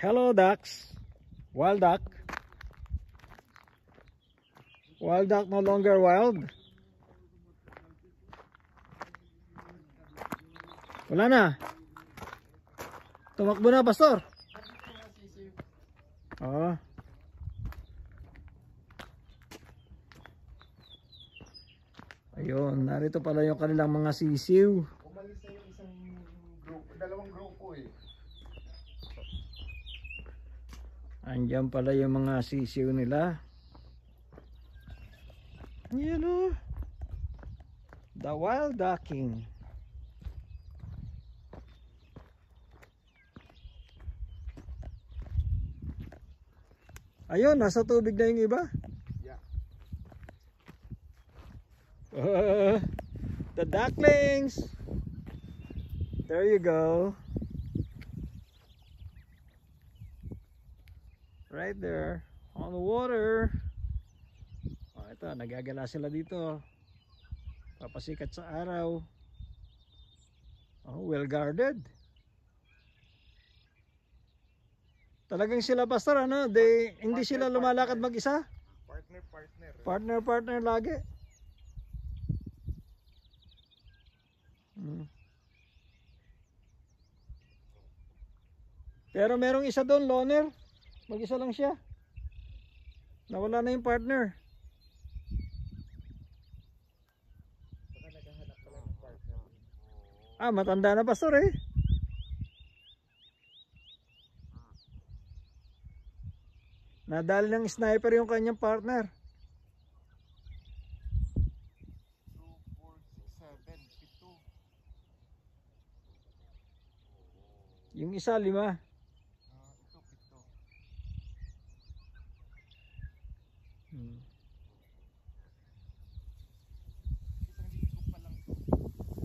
Hello ducks. Wild duck. Wild duck no longer wild. Wala na. Tumakbo na, pastor. Oo. Ayun, narito pala yung kanilang mga sisiw. Umalis na yung isang grupo, dalawang grupo eh. Andiyan pala yung mga sisiw nila. Ayan o. The wild ducking. Ayun, nasa tubig na yung iba. Yeah. The ducklings. There you go. Right there on the water. Oh, ito, nagagala sila dito. Papasikat sa araw. Oh, well guarded. Talagang sila, pastor, ano? Hindi sila lumalakad mag-isa. Partner lagi. Pero merong isa doon, loner. Mag-isa lang siya. Nawala na yung partner. Ah, matanda na, pastor eh. Nadali ng sniper yung kanyang partner. 2, 4, 6, 7, 7. Yung isa, 5. Ito, 7.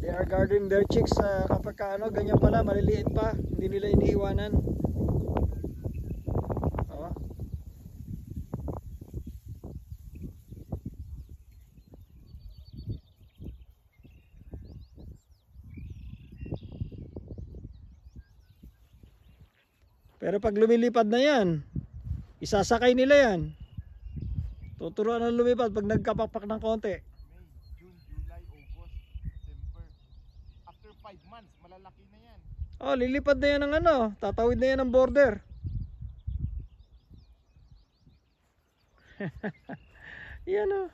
They are guarding their chicks kapag ano, ganyan pala, maliliit pa. Hindi nila iniiwanan. Oh. Pero pag lumilipad na yan, isasakay nila yan. Tuturuan na lumipad pag nagkapapak ng konti. May, June, July, August, September. After 5 months, malalaki na yan. Oh, lilipad na yan ng ano, tatawid na yan ng border. Yan o.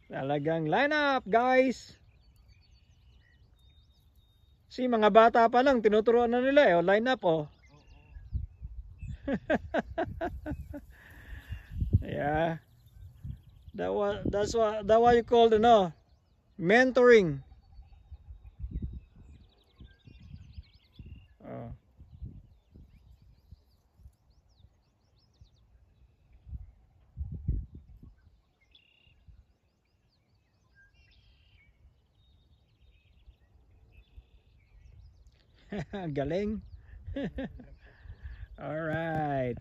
Talagang line up, guys. Si mga bata pa lang, tinuturuan na nila eh. O, line up oh. Yeah. That's what you call the no mentoring. Oh. Galing. All right.